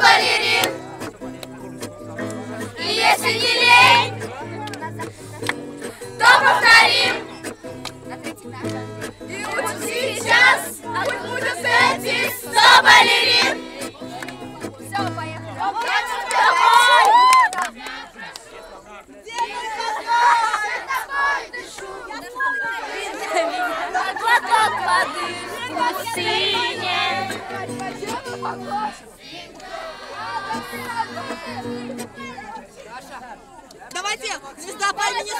балерин. И если не лень, то повторим. И учим сейчас, а вы будете эти 100 балерин. Все, поехали. Глоток воды в пустыне. Давайте, звезда по имени...